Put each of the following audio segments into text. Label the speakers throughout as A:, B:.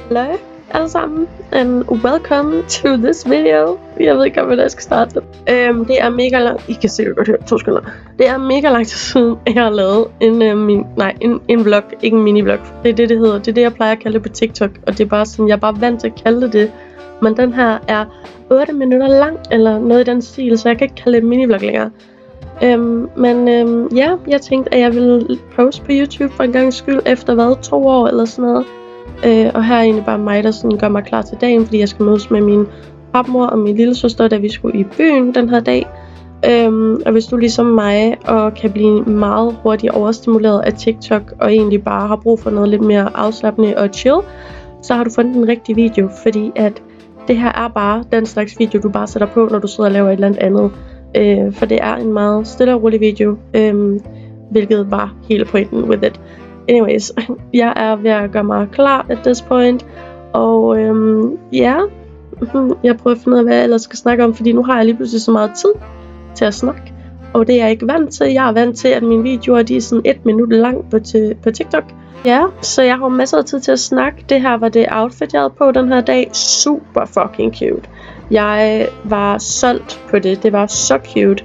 A: Hello alle sammen, and welcome to this video. Jeg ved ikke, hvordan jeg skal starte det. Det er mega lang. I kan sikkert godt høre 2 sekunder. Det er mega lang tid siden, jeg har lavet en vlog, ikke en mini-vlog. Det er det hedder. Det er det, jeg plejer at kalde det på TikTok. Og det er bare sådan, jeg er bare vant til at kalde det. Men den her er 8 minutter lang, eller noget i den stil, så jeg kan ikke kalde det en mini-vlog længere. Jeg tænkte, at jeg ville poste på YouTube for en gang skyld, efter 2 år eller sådan noget. Og her er egentlig bare mig, der sådan gør mig klar til dagen, fordi jeg skal mødes med min papmor og min lillesøster, da vi skulle i byen den her dag. Og hvis du ligesom mig og kan blive meget hurtigt overstimuleret af TikTok, og egentlig bare har brug for noget lidt mere afslappende og chill, så har du fundet den rigtige video, fordi at det her er bare den slags video, du bare sætter på, når du sidder og laver et eller andet. For det er en meget stille og rolig video, hvilket var hele pointen with it. Anyways, jeg er ved at gøre mig klar at this point, og jeg prøver at finde ud af, hvad jeg ellers skal snakke om, fordi nu har jeg lige pludselig så meget tid til at snakke, og det er jeg ikke vant til. Jeg er vant til, at mine videoer de er sådan 1 minut lang på TikTok. Ja, så jeg har masser af tid til at snakke. Det her var det outfit, jeg havde på den her dag. Super fucking cute. Jeg var solgt på det. Det var så cute.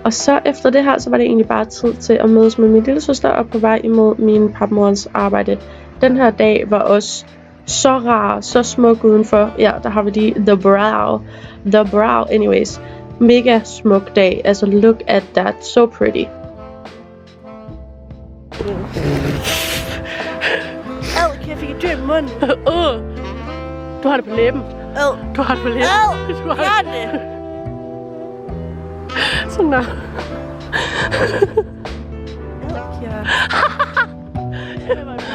A: Og så efter det her, så var det egentlig bare tid til at mødes med min lillesøster og på vej imod min papmors arbejde. Den her dag var også så rar, så smuk udenfor. Ja, der har vi The Brow, anyways. Mega smuk dag. Altså, look at that. So pretty.
B: Jeg fik et dyr i munden.
A: Du har det på læben. Du har det på læben.
B: Du har det.
A: Sådan der.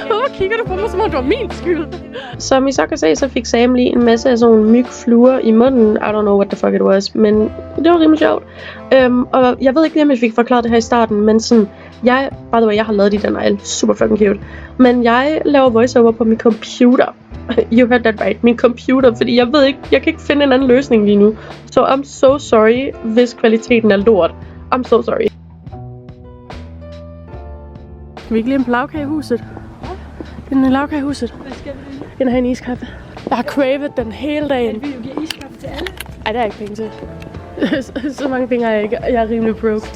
A: Hvorfor kigger du på mig, som om det var min skyld? Som I så kan se, så fik Sam lige en masse af sådan nogle mygfluer i munden. I don't know what the fuck it was, men det var rimelig sjovt. Og jeg ved ikke, om jeg fik forklaret det her i starten, men sådan, by the way, jeg har lavet de der negle. Super fucking cute. Men jeg laver voiceover på min computer. You heard that right, min computer, fordi jeg ved ikke, jeg kan ikke finde en anden løsning lige nu. So I'm so sorry, hvis kvaliteten er lort. I'm so sorry. Skal vi ikke lige en lavkage i huset? En lavkage i huset.
B: Hvad skal vi?
A: Jeg have en iskaffe. Jeg har cravet den hele dagen.
B: Vi giver iskaffe til alle.
A: Ej, det er ikke penge til. Så mange penge har jeg ikke. Jeg er rimelig broke.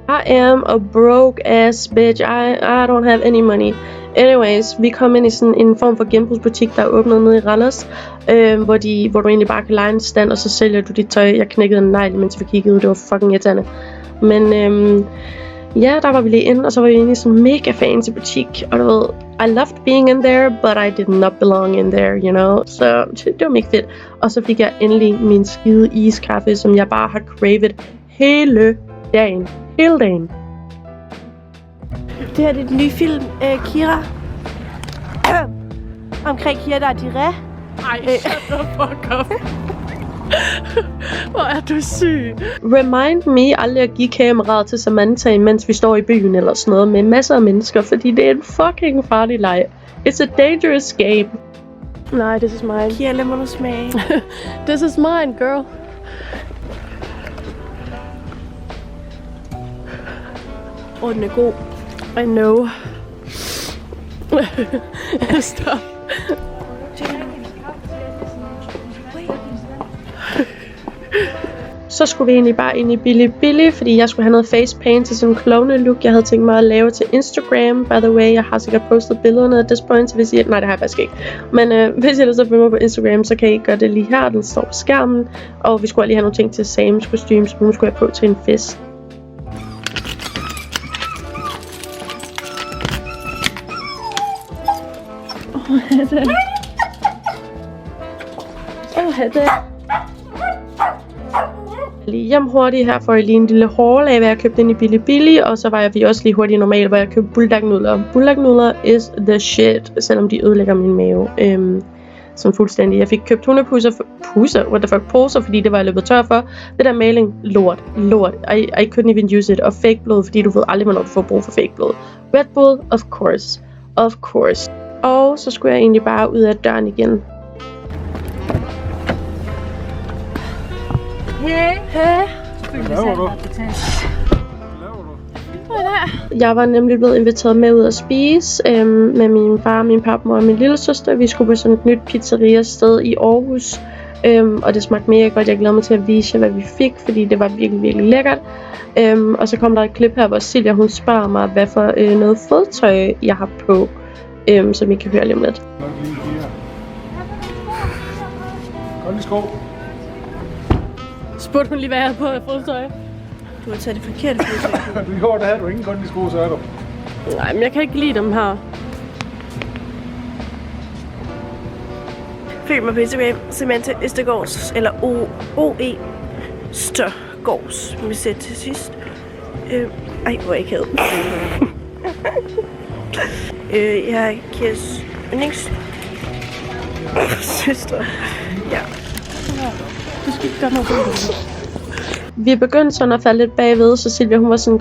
A: I am a broke ass bitch. I don't have any money. Anyways, vi kom ind i sådan en form for genbrugsbutik, der er åbnet nede i Randers, hvor du egentlig bare kan leje en stand, og så sælger du dit tøj. Jeg knækkede en negl, mens vi kiggede ud. Det var fucking irriterende. Men ja, der var vi lige inde, og så var vi inde i sådan en mega fancy butik, og du ved, I loved being in there, but I did not belong in there, you know. Så det var mega fedt. Og så fik jeg endelig min skide iskaffe, som jeg bare har cravet hele dagen. Hele dagen.
B: Det her det er den nye film, Kira. Omkring Kira, der er Dire.
A: Ej, shut the fuck up. Hvor er du syg. Remind me aldrig at give kameraet til Samantha, mens vi står i byen eller sådan noget med masser af mennesker, fordi det er en fucking farlig leg. It's a dangerous game. Nej, this is mine.
B: Kira, lad mig nu smage.
A: This is mine, girl.
B: Den er god.
A: I know. Stop. Så skulle vi egentlig bare ind i Billy, fordi jeg skulle have noget face paint til sådan en klovne look, jeg havde tænkt mig at lave til Instagram. By the way, jeg har sikkert postet billederne at this point, så hvis I... Nej, det har jeg faktisk ikke. Men hvis I ellers følger mig på Instagram, så kan I gøre det lige her, den står på skærmen. Og vi skulle lige have nogle ting til Sams kostume, så nu skulle jeg på til en fest. Lige hjem hurtigt her får jeg lige en lille haul af, hvad jeg købte ind i Billy, og så var vi også lige hurtigt normalt, hvor jeg købte bulldog-nudler. Bulldog-nudler is the shit, selvom de ødelægger min mave. Som fuldstændig. Jeg fik købt hundepusser, poser, fordi det var jeg løbet tør for. Det der maling, lort. I couldn't even use it. Og fake blod, fordi du ved aldrig, hvornår du får brug for fake blod. Red Bull, of course. Og så skulle jeg egentlig bare ud af døren igen.
B: Hey.
C: Hvad laver du?
B: i dag?
A: Jeg var nemlig blevet inviteret med ud at spise med min far, min papmor og min lille søster. Vi skulle på sådan et nyt pizzeria-sted i Aarhus. Og det smagte mega godt. Jeg glæder mig til at vise jer, hvad vi fik, fordi det var virkelig, virkelig lækkert. Og så kom der et klip her, hvor Silja hun spørger mig, hvad for noget fodtøj jeg har på, som I kan høre lige om lidt.
C: Kondi sko.
B: Spurgte hun lige, hvad jeg havde på af fodtøj?
D: Du har taget det forkerte fodtøj.
C: I år der havde du ingen kondi sko, så er du.
B: Nej, men jeg kan ikke lide dem her.
D: Følg mig på Instagram, Samantha Østergaards, eller OE Størgaards, med sæt til sidst. Hvor jeg ikke havde. Jeg er Kias yndlings søster. Ja.
B: Du skal ikke gøre noget.
A: Vi begyndte sådan at falde lidt bagved, så Silvia hun var sådan,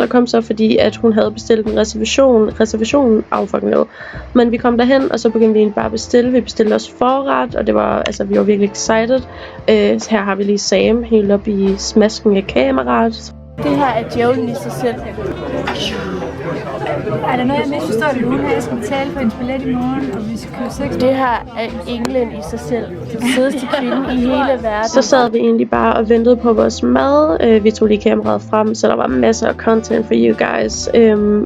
A: kom så, fordi at hun havde bestilt en reservation, fucking no. Men vi kom derhen, og så begyndte vi egentlig bare at bestille. Vi bestilte også forret, og det var, altså vi var virkelig excited. Her har vi lige Sam helt op i smasken af kameraet.
B: Det her er djævlen i sig selv.
E: Er der noget, jeg misforstår det nu? Jeg skal betale for en billet i morgen, og vi skal købe 6.
B: Det her er englen i sig selv. Den fedeste kvinde i hele verden.
A: Så sad vi egentlig bare og ventede på vores mad. Vi tog lige kameraet frem, så der var masser af content for you guys.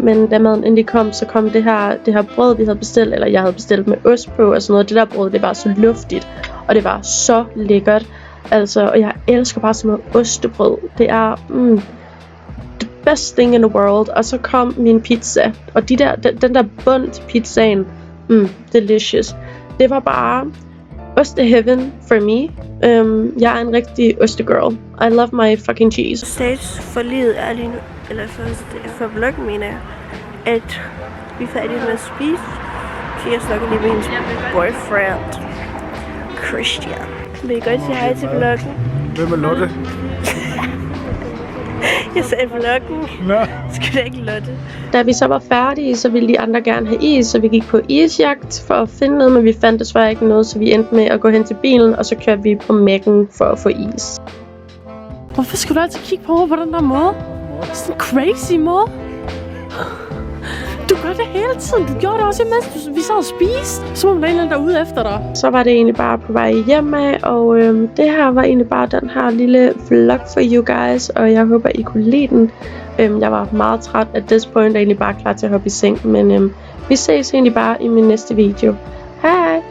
A: Men da maden endelig kom, så kom det her brød, vi havde bestilt, eller jeg havde bestilt med ost på og sådan noget. Det der brød, det var så luftigt, og det var så lækkert. Altså, og jeg elsker bare sådan noget ostebrød. Det er best thing in the world. Og så kom min pizza, og den der bund til pizzaen, delicious. Det var bare oste-heaven for me. Jeg er en rigtig ostegirl. I love my fucking cheese.
D: Status for livet er lige nu, eller for vloggen mener jeg, at vi er færdige med at spise. Så jeg snakker lige med hendes boyfriend, Christian. Vil I godt sige hej til vloggen?
C: Hvem er Lotte?
D: Jeg sagde vloggen.
C: Nå.
D: Skal det ikke Lotte?
A: Da vi så var færdige, så ville de andre gerne have is, så vi gik på isjagt for at finde noget, men vi fandt desværre ikke noget, så vi endte med at gå hen til bilen, og så kørte vi på Mækken for at få is.
B: Hvorfor skal du altid kigge på mig på den der måde? Sådan en crazy måde. Du gør det hele tiden. Du gjorde det også, imens vi sad og spiste. Så var der en eller anden derude efter dig.
A: Så var det egentlig bare på vej hjem af, og det her var egentlig bare den her lille vlog for you guys, og jeg håber, I kunne lide den. Jeg var meget træt at this point, og egentlig bare klar til at hoppe i seng, men vi ses egentlig bare i min næste video. Hej!